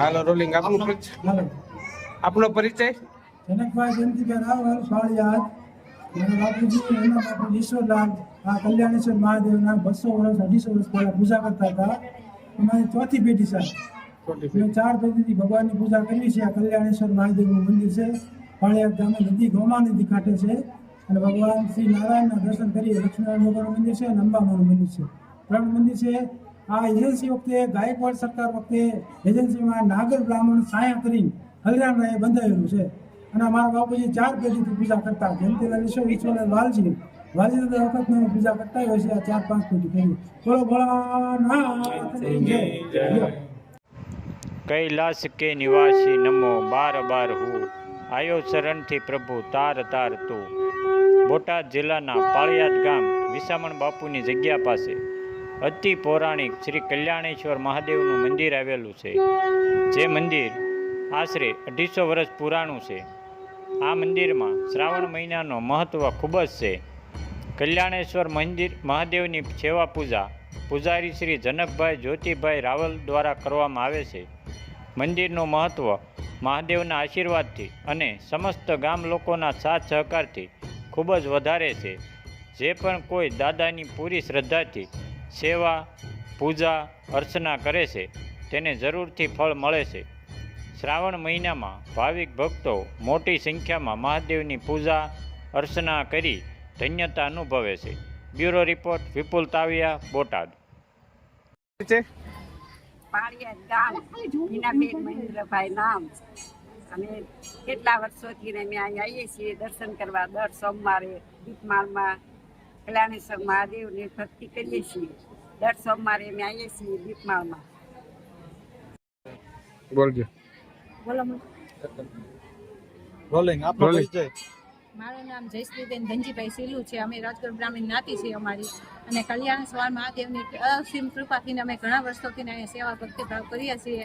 હાલો rolling આપણો પરિચય જનકભાઈ જયંતિભાઈ રાવલ ફાળિયાદ મારા બાપુજી એના બાપુ ઈશ્વરલાલ આ કલ્યાણેશ્વર મહાદેવના 200 વર્ષ 250 વર્ષ પહેલા પૂજા કરતા હતા. અમારી ચોથી પેઢી છે. મેં 4 પેઢીથી ભગવાનની પૂજા કરવી છે. આ કલ્યાણેશ્વર મહાદેવનું મંદિર છે. ફાળિયાદ ગામે નદી ગોમા નદી કાંઠે છે અને ભગવાન શ્રી નારાયણના દર્શન કરીએ. લક્ષ્મીનારાયણ ભગવાનનું મંદિર છે અને અંબામાનું મંદિર છે. 3 મંદિર છે. આ એજન્સી વખતે ગાયકવાડ સરકાર વખતે એજન્સીમાં નાગર બ્રાહ્મણ સાયા કરી હરિયાણાએ બંધાયેલું છે અને અમારા બાપુજી 4 પેઢીથી પૂજા કરતા. જયંતિલાલ ઈશ્વરલાલ વાલજી વખતનો પૂજા કરતા હોય છે. આ 4-5 પેઢી કરી. બોલો ભોળાનાથની જય. कैलाश के निवासी नमो बार बार हूँ आयो शरणથી પ્રભુ તાર તાર તું। બોટાદ જિલ્લાના પાળિયાદ ગામ વિસામણ બાપુની જગ્યા પાસે અતિ પૌરાણિક શ્રી કલ્યાણેશ્વર મહાદેવનું મંદિર આવેલું છે, જે મંદિર આશરે 250 વર્ષ પુરાણું છે। આ મંદિરમાં શ્રાવણ મહિનાનો મહત્ત્વ ખૂબ જ છે। કલ્યાણેશ્વર મંદિર મહાદેવની સેવા પૂજા પૂજારી શ્રી જનકભાઈ જ્યોતિભાઈ રાવલ દ્વારા કરવામાં આવે છે। મંદિરનું મહત્ત્વ મહાદેવના આશીર્વાદથી અને સમસ્ત ગામ લોકોના સાથ સહકારથી ખૂબ જ વધારે છે। જે પણ કોઈ દાદાની પૂરી શ્રદ્ધાથી સેવા પૂજા અર્ચના કરે છે તેને જરૂરથી ફળ મળે છે। શ્રાવણ મહિનામાં ભાવિક ભક્તો મોટી સંખ્યામાં મહાદેવની પૂજા અર્ચના કરી ધન્યતા અનુભવે છે। બ્યુરો રિપોર્ટ વિપુલ તાવિયા, બોટાદ। પાળિયાદ ગામ મીનાબેન મહેન્દ્રભાઈ નામ અમે કેટલા વર્ષોથી અમે અહીં આવીએ છીએ દર્શન કરવા। દર સોમવારે દીપમાળમાં કલ્યાણેશ્વર મહાદેવની ભક્તિ કરીએ છીએ। દર સોમવારે અમે આવીએ છીએ દીપમાળમાં। બોલજો રોલિંગ આપણો પરિચય। મારું નામ જયશ્રીબેન ધનજીભાઈ સીલું છે। અમે રાજકોટ બ્રાહ્મણ જ્ઞાતિ છે અમારી, અને કલ્યાણેશ્વર મહાદેવની અસીમ કૃપાથી અમે ઘણા વર્ષોથી અહીંયા સેવા ભક્તિભાવ કરીએ છીએ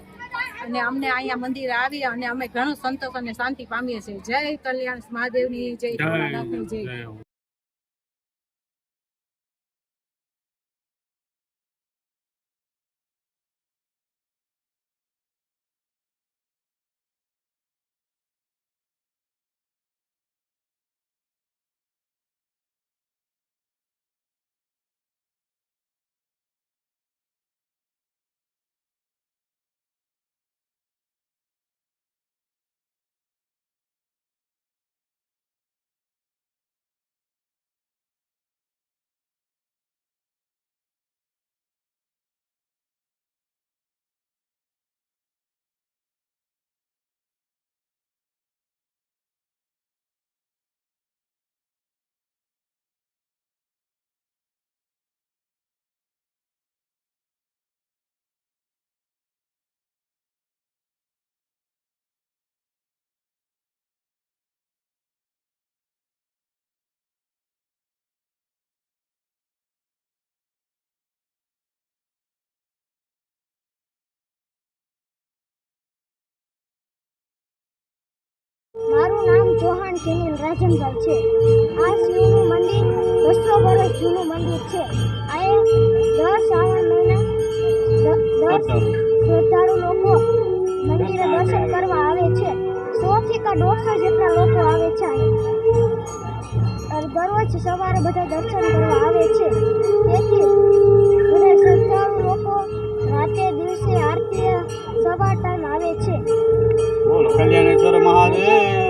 અને અમને અહીંયા મંદિરે આવી અને અમે ઘણો સંતોષ અને શાંતિ પામીએ છીએ। જય કલ્યાણ મહાદેવની જય, ભોળાનાથની જય। મારું નામ ચૌહાણ ખેમીન રાજનભાઈ છે। આ શિવનું મંદિર 200 વર્ષ જૂનું મંદિર છે। આ દર શ્રાવણ મહિના શ્રદ્ધાળુ લોકો મંદિરે દર્શન કરવા આવે છે। 100 થી 150 જેટલા લોકો આવે છે અહીં। દરરોજ સવારે બધા દર્શન કરવા આવે છે। તેથી બધા શ્રદ્ધાળુ લોકો રાતે દિવસે આરતી સવાર ટાઈમ આવે છે। બોલો કલ્યાણેશ્વર મહાદેવ।